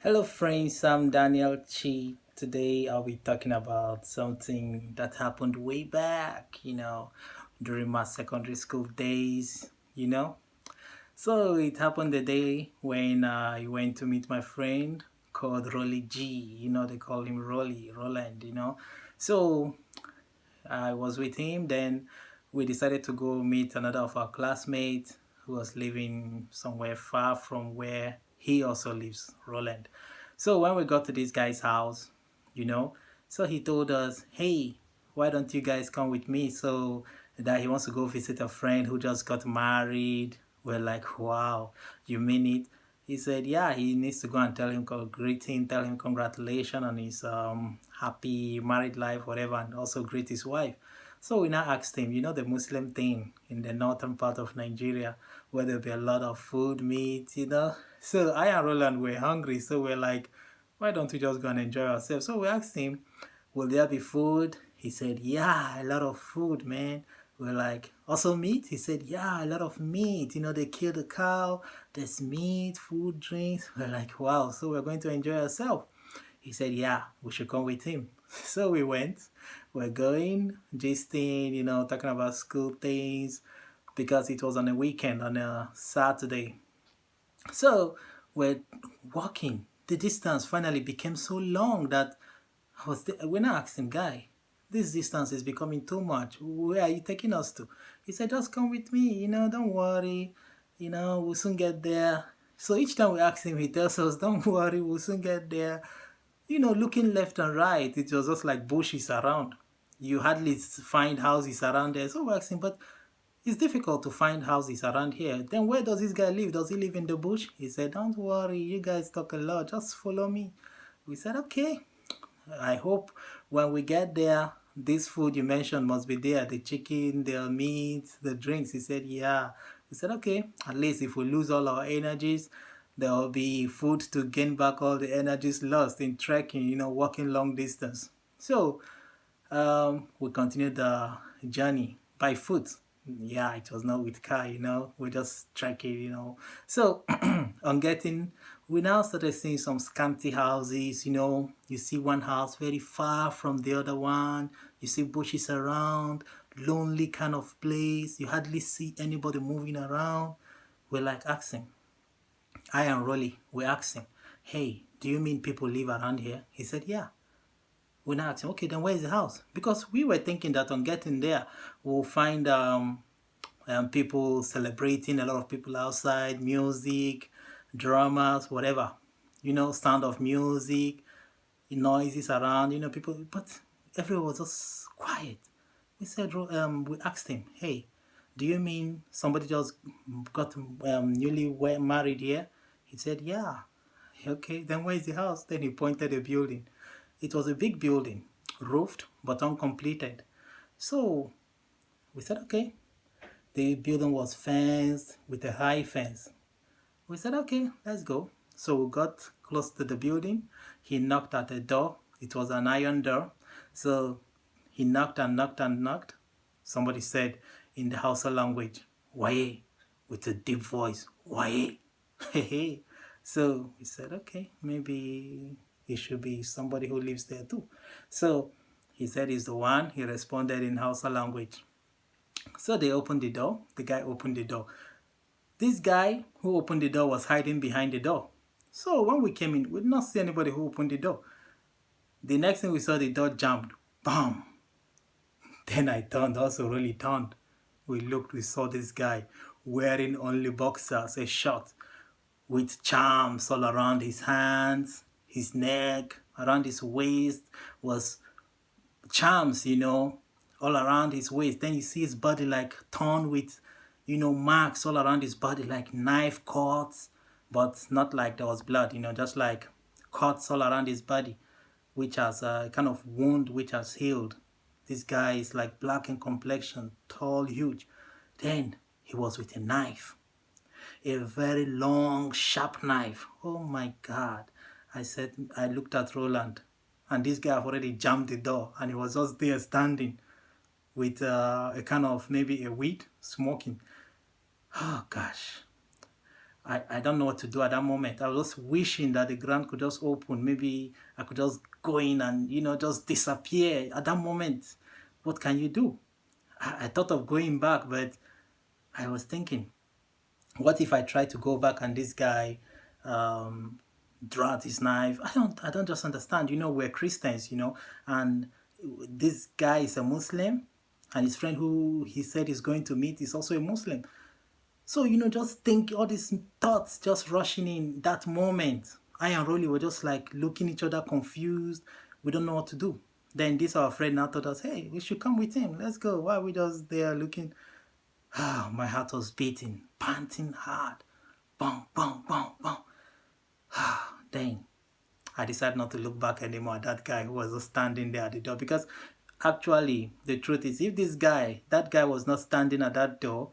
Hello, friends. I'm Daniel Chi. Today, I'll be talking about something that happened way back, during my secondary school days, So, it happened the day when I went to meet my friend called Rolly G. They call him Roland. So, I was with him. Then we decided to go meet another of our classmates who was living somewhere far from where he also lives, Roland. So when we got to this guy's house, you know, so he told us, hey, why don't you guys come with me? So that he wants to go visit a friend who just got married. We're like, wow, you mean it? He said, yeah, he needs to go and tell him, greet him, tell him congratulations on his happy married life, whatever, and also greet his wife. So we now asked him, the Muslim thing in the northern part of Nigeria, where there'll be a lot of food, meat. So I and Roland were hungry, so we're like, why don't we just go and enjoy ourselves? So we asked him, will there be food? He said, yeah, a lot of food, man. We're like, also meat? He said, yeah, a lot of meat. They kill the cow, there's meat, food, drinks. We're like, wow, so we're going to enjoy ourselves. He said, yeah, we should come with him. So we went. We're going, gisting, talking about school things because it was on a weekend, on a Saturday. So we're walking. The distance finally became so long that when I asked him, guy, this distance is becoming too much. Where are you taking us to? He said, just come with me, don't worry. We'll soon get there. So each time we ask him, he tells us, don't worry, we'll soon get there. Looking left and right, it was just like bushes around. You hardly find houses around there. So we're asking, but it's difficult to find houses around here. Then where does this guy live? Does he live in the bush? He said, don't worry, you guys talk a lot, just follow me. We said, okay. I hope when we get there, this food you mentioned must be there. The chicken, the meat, the drinks. He said, yeah. We said, okay, at least if we lose all our energies, there will be food to gain back all the energies lost in trekking, walking long distance. So we continued the journey by foot. Yeah, it was not with car, we just trekking, So on getting, we now started seeing some scanty houses, you see one house very far from the other one, you see bushes around, lonely kind of place, you hardly see anybody moving around. We're like asking, I and Rolly, we asked him, hey, do you mean people live around here? He said, yeah. We now asked him, okay, then where is the house? Because we were thinking that on getting there, we'll find people celebrating, a lot of people outside, music, dramas, whatever, sound of music, noises around, people, but everyone was just quiet. We asked him, hey, do you mean somebody just got newly married here? He said, yeah. Okay, then where is the house? Then he pointed a building. It was a big building, roofed but uncompleted. So we said, okay. The building was fenced with a high fence. We said, okay, let's go. So we got close to the building. He knocked at the door. It was an iron door. So he knocked and knocked and knocked. Somebody said in the Hausa language, Waye, with a deep voice, Waye. Hey. So we said, okay, maybe it should be somebody who lives there too. So he said he's the one. He responded in Hausa language. So they opened the door. The guy opened the door. This guy who opened the door was hiding behind the door. So when we came in, we did not see anybody who opened the door. The next thing we saw, the door jammed. Bam! Then I turned, also really turned. We looked, we saw this guy wearing only boxers, a shirt with charms all around his hands, his neck, around his waist was charms, all around his waist. Then you see his body like torn with, marks all around his body, like knife cuts, but not like there was blood, just like cuts all around his body, which has a kind of wound which has healed. This guy is like black in complexion, tall, huge. Then he was with a knife, a very long, sharp knife. Oh my God. I looked at Roland, and this guy already jammed the door, and he was just there standing with a kind of maybe a weed smoking. Oh gosh. I don't know what to do at that moment. I was just wishing that the ground could just open. Maybe I could just go in and, just disappear at that moment. What can you do? I thought of going back, but I was thinking, what if I try to go back and this guy um, draw out his knife? I don't just understand. We're Christians, and this guy is a Muslim, and his friend who he said he's going to meet is also a Muslim. So, just think all these thoughts just rushing in that moment. I and Rolly were just like looking each other confused. We don't know what to do. Then this our friend now told us, hey, we should come with him. Let's go. Why are we just there looking? Ah, my heart was beating, panting hard. Boom, boom, boom, boom. Then I decided not to look back anymore at that guy who was just standing there at the door, because actually the truth is, if that guy was not standing at that door,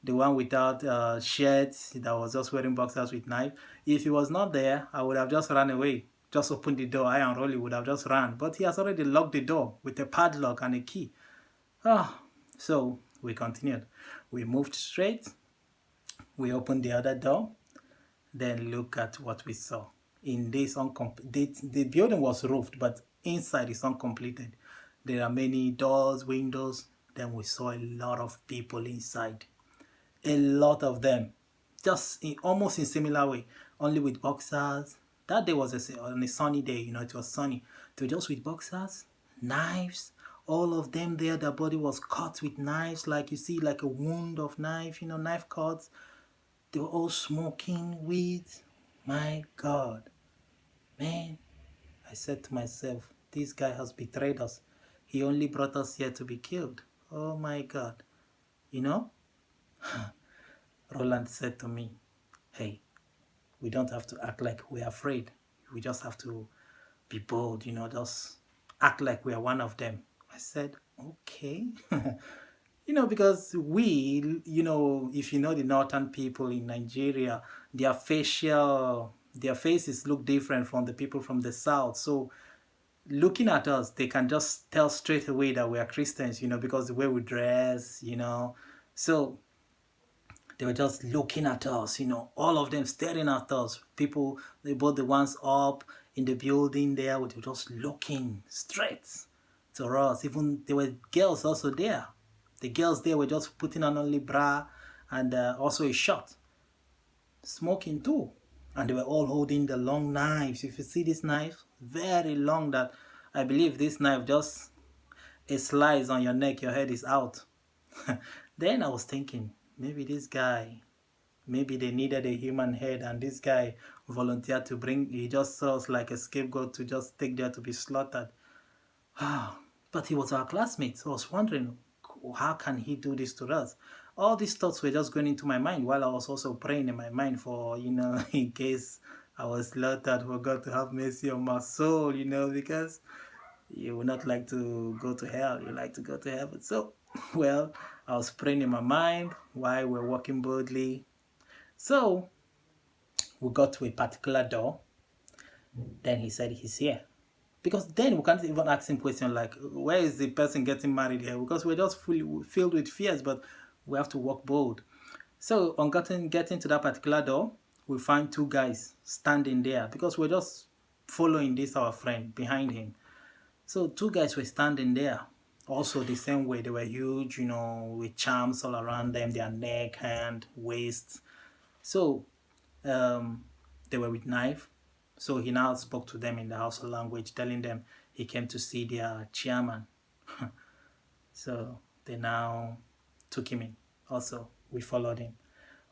the one without shirts, that was just wearing boxers with knife, if he was not there, I would have just run away, just opened the door. I and Rolly would have just ran, but he has already locked the door with a padlock and a key. So we continued. We moved straight. We opened the other door. Then look at what we saw. In this the building was roofed, but inside is uncompleted. There are many doors, windows. Then we saw a lot of people inside. A lot of them, just almost in similar way, only with boxers. That day was on a sunny day, it was sunny. They were just with boxers, knives, all of them there. Their body was cut with knives, like you see, like a wound of knife, knife cuts. They were all smoking weed. My God, man, I said to myself, this guy has betrayed us. He only brought us here to be killed. Oh my God, you know? Roland said to me, hey, we don't have to act like we're afraid. We just have to be bold, just act like we are one of them. I said, okay. Because we, if you know the northern people in Nigeria, their faces look different from the people from the south. So looking at us, they can just tell straight away that we are Christians, because the way we dress, So they were just looking at us, all of them staring at us. People, both the ones up in the building there, they were just looking straight to us. Even there were girls also there. The girls there were just putting on only bra and also a shot, smoking too. And they were all holding the long knives. If you see this knife, very long, that I believe this knife just a slice on your neck, your head is out. Then I was thinking, maybe this guy, maybe they needed a human head, and this guy volunteered to he just saw us like a scapegoat to just take there to be slaughtered. But he was our classmate, so I was wondering, how can he do this to us? All these thoughts were just going into my mind while I was also praying in my mind for, in case I was slaughtered, for God to have mercy on my soul, because you would not like to go to hell, you like to go to heaven. So, well, I was praying in my mind while we're walking boldly. So, we got to a particular door. Then he said he's here. Because then we can't even ask him questions like, where is the person getting married here? Because we're just filled with fears, but we have to walk bold. So on getting to that particular door, we find two guys standing there, because we're just following this our friend behind him. So two guys were standing there, also the same way. They were huge, with charms all around them, their neck, hand, waist. So they were with knife. So he now spoke to them in the Hausa language, telling them he came to see their chairman. So they now took him in. Also, we followed him.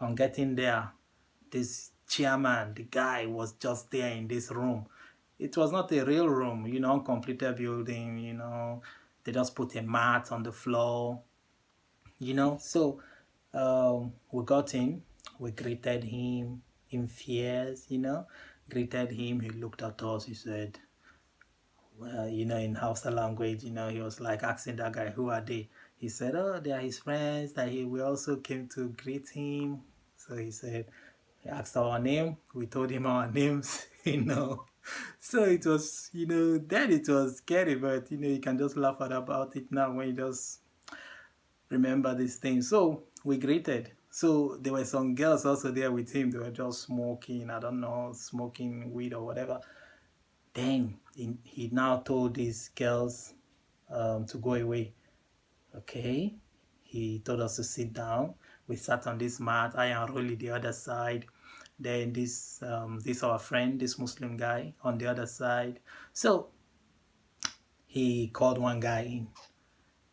On getting there, this chairman, the guy, was just there in this room. It was not a real room, uncompleted building, they just put a mat on the floor, So we got in, we greeted him in fears, greeted him. He looked at us, he said, well, in Hausa language, he was like asking that guy, who are they? He said, oh, they are his friends, that we also came to greet him. So he said, he asked our name, we told him our names, So it was, then it was scary, but, you can just laugh about it now when you just remember these things. So we greeted. So there were some girls also there with him. They were just smoking, I don't know, smoking weed or whatever. Then he now told these girls to go away. Okay. He told us to sit down. We sat on this mat, I and Rolly the other side. Then this our friend, this Muslim guy on the other side. So he called one guy in.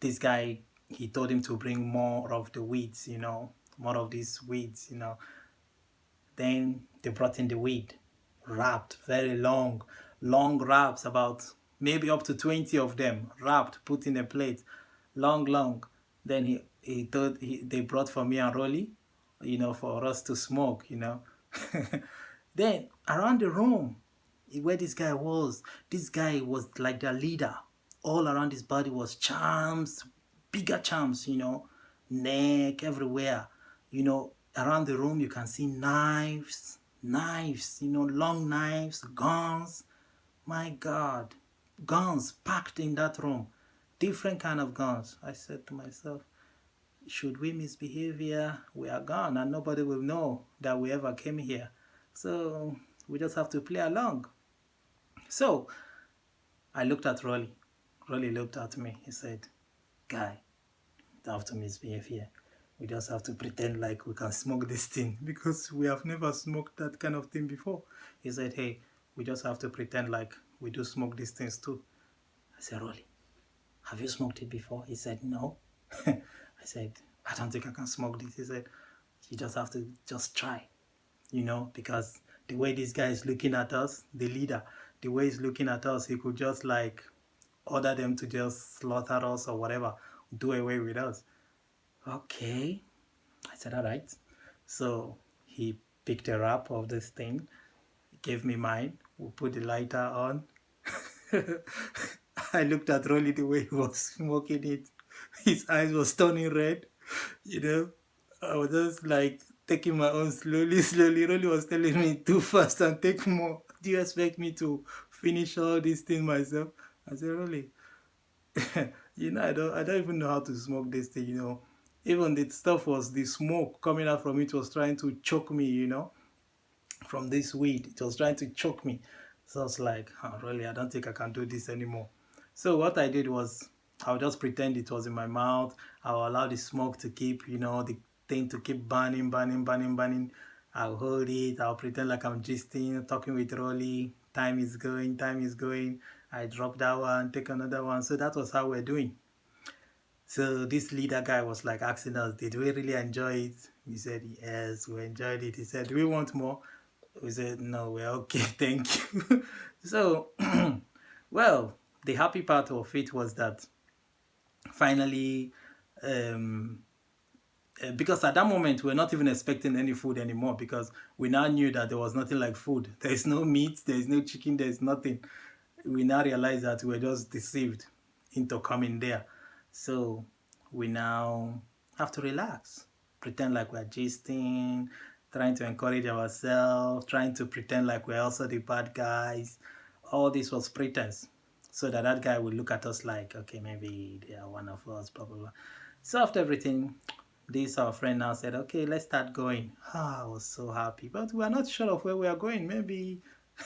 This guy, he told him to bring more of the weeds, more of these weeds, Then they brought in the weed, wrapped, very long, long wraps, about maybe up to 20 of them, wrapped, put in a plate, long, long. Then they brought for me and Rolly, for us to smoke. Then around the room where this guy was like the leader. All around his body was charms, bigger charms, neck, everywhere. Around the room you can see knives, long knives, guns. My God, guns packed in that room, different kind of guns. I said to myself, should we misbehave here, we are gone and nobody will know that we ever came here. So we just have to play along. So I looked at Rolly. Rolly looked at me. He said, guy, don't have to misbehave here. We just have to pretend like we can smoke this thing because we have never smoked that kind of thing before. He said, hey, we just have to pretend like we do smoke these things too. I said, Rolly, have you smoked it before? He said, no. I said, I don't think I can smoke this. He said, you just have to just try, because the way this guy is looking at us, the leader, the way he's looking at us, he could just like order them to just slaughter us or whatever, do away with us. Okay. I said, all right. So he picked a wrap of this thing, gave me mine. We put the lighter on. I looked at Rolly the way he was smoking it. His eyes was turning red. I was just like taking my own slowly, slowly. Rolly was telling me too fast and take more. Do you expect me to finish all these things myself? I said, Rolly, I don't even know how to smoke this thing. Even the smoke coming out from it was trying to choke me, from this weed. It was trying to choke me. So I was like, really, I don't think I can do this anymore. So what I did was, I'll just pretend it was in my mouth. I'll allow the smoke to keep, the thing to keep burning, burning, burning, burning. I'll hold it. I'll pretend like I'm gisting, talking with Rolly. Time is going, time is going. I drop that one, take another one. So that was how we're doing. So this leader guy was like asking us, did we really enjoy it? We said, yes, we enjoyed it. He said, do we want more? We said, no, we're okay, thank you. So, well, the happy part of it was that finally, because at that moment, we're not even expecting any food anymore because we now knew that there was nothing like food. There is no meat, there is no chicken, there is nothing. We now realized that we were just deceived into coming there. So we now have to relax, pretend like we're gisting, trying to encourage ourselves, trying to pretend like we're also the bad guys. All this was pretense, so that guy would look at us like, okay, maybe they are one of us, blah, blah, blah. So after everything, this our friend now said, okay, let's start going. I was so happy, but we are not sure of where we are going. Maybe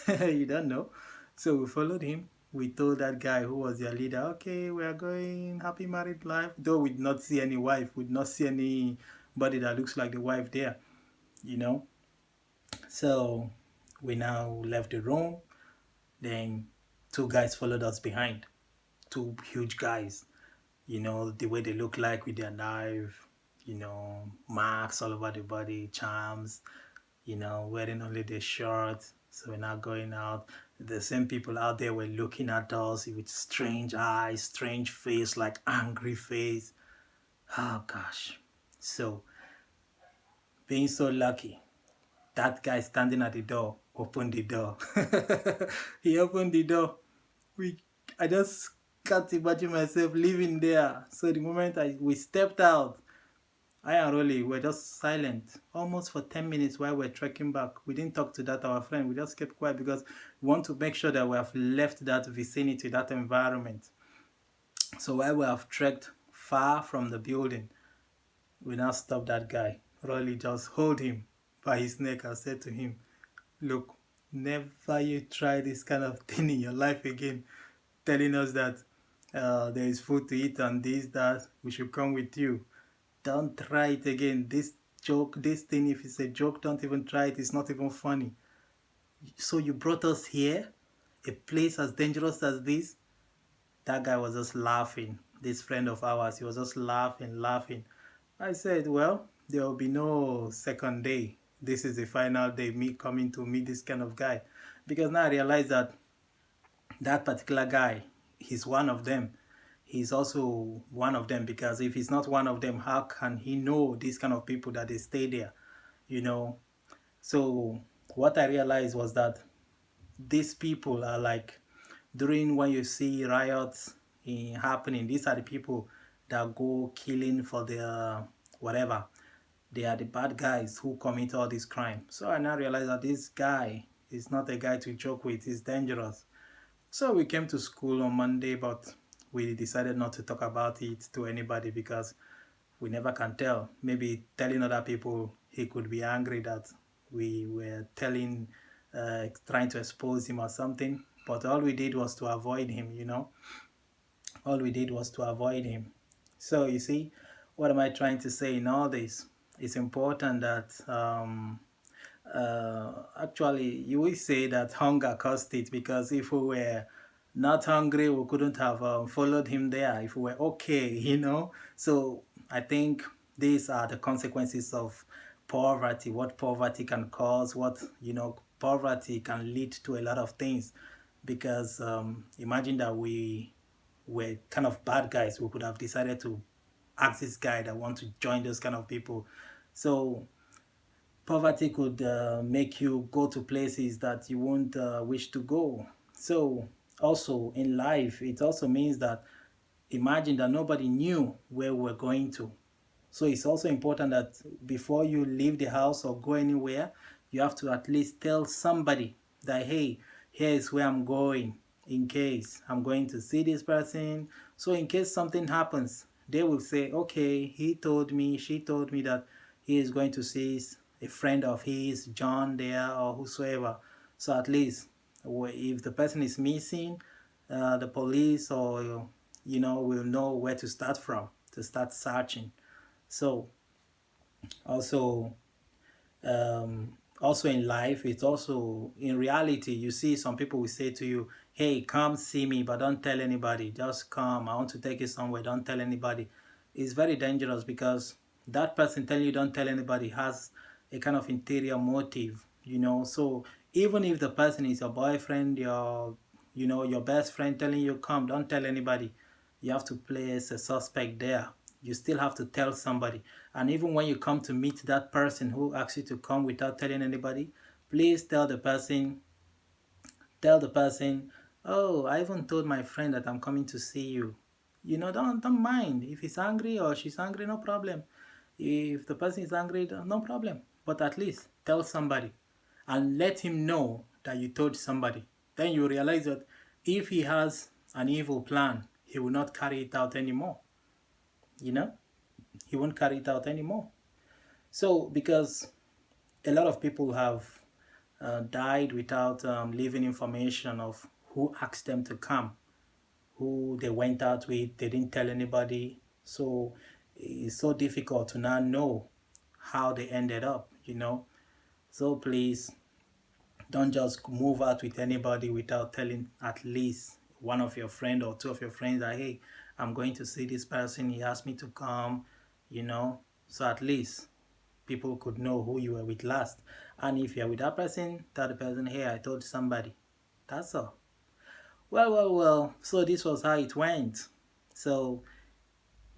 you don't know. So we followed him. We told that guy who was their leader, okay, we are going happy married life. Though we did not see any wife, we did not see anybody that looks like the wife there, So we now left the room. Then two guys followed us behind. Two huge guys, the way they look like with their knife, marks all over the body, charms, wearing only their shorts. So we're now going out. The same people out there were looking at us with strange eyes, strange face, like angry face. Oh gosh. So being so lucky, that guy standing at the door opened the door. He opened the door. I just can't imagine myself living there. So the moment we stepped out, I and Rolly were just silent almost for 10 minutes while we're trekking back. We didn't talk to that our friend. We just kept quiet because we want to make sure that we have left that vicinity, that environment. So while we have trekked far from the building, we now stopped that guy Rolly just hold him by his neck and said to him, look, never you try this kind of thing in your life again, telling us that there is food to eat and this, that, we should come with you. Don't try it again. This joke, this thing, if it's a joke, don't even try it. It's not even funny. So you brought us here, a place as dangerous as this? That guy was just laughing. This friend of ours, he was just laughing, laughing. I said, well, there will be no second day. This is the final day, me coming to meet this kind of guy. Because now I realize that that particular guy, he's one of them. He's also one of them, because if he's not one of them, how can he know these kind of people that they stay there, you know? So what I realized was that these people are like, during when you see riots happening, these are the people that go killing for their whatever. They are the bad guys who commit all this crime. So I now realize that this guy is not a guy to joke with. He's dangerous. So we came to school on Monday, but we decided not to talk about it to anybody because we never can tell. Maybe telling other people, he could be angry that we were telling, trying to expose him or something. But all we did was to avoid him, you know. All we did was to avoid him. So you see, what am I trying to say in all this? It's important that actually you will say that hunger caused it, because if we were not hungry, we couldn't have followed him there if we were okay, you know. So I think these are the consequences of poverty, what poverty can cause, what, you know, poverty can lead to a lot of things. Because imagine that we were kind of bad guys, we could have decided to ask this guy that want to join those kind of people. So poverty could make you go to places that you won't wish to go. So also in life, it also means that, imagine that nobody knew where we're going to. So it's also important that before you leave the house or go anywhere, you have to at least tell somebody that, hey, here is where I'm going, in case I'm going to see this person. So in case something happens, they will say, okay, he told me, she told me that he is going to see a friend of his, John, there, or whosoever. So at least if the person is missing, the police or, you know, will know where to start from, to start searching. So also also in life, it's also in reality, you see some people will say to you, hey, come see me, but don't tell anybody, just come, I want to take you somewhere, don't tell anybody. It's very dangerous, because that person telling you don't tell anybody has a kind of interior motive, you know. So even if the person is your boyfriend, your, you know, your best friend telling you come, don't tell anybody, you have to place a suspect there. You still have to tell somebody. And even when you come to meet that person who asks you to come without telling anybody, please tell the person, oh, I even told my friend that I'm coming to see you. You know, don't mind. If he's angry or she's angry, no problem. If the person is angry, no problem. But at least tell somebody and let him know that you told somebody. Then you realize that if he has an evil plan, he will not carry it out anymore. You know, he won't carry it out anymore. So, because a lot of people have died without leaving information of who asked them to come, who they went out with, they didn't tell anybody. So it's so difficult to now know how they ended up, you know. So please don't just move out with anybody without telling at least one of your friends or two of your friends that, hey, I'm going to see this person, he asked me to come, you know. So at least people could know who you were with last. And if you're with that person, tell the person, hey, I told somebody. That's all. Well. So this was how it went. So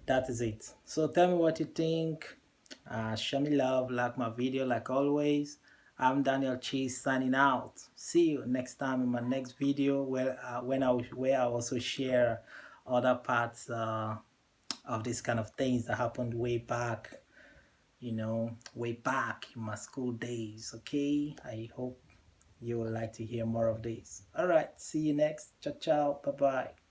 that is it. So tell me what you think. Show me love, like my video like always. I'm Daniel Cheese signing out. See you next time in my next video where I also share other parts of this kind of things that happened way back, you know, way back in my school days. Okay, I hope you would like to hear more of this. All right, see you next. Ciao, ciao. Bye bye.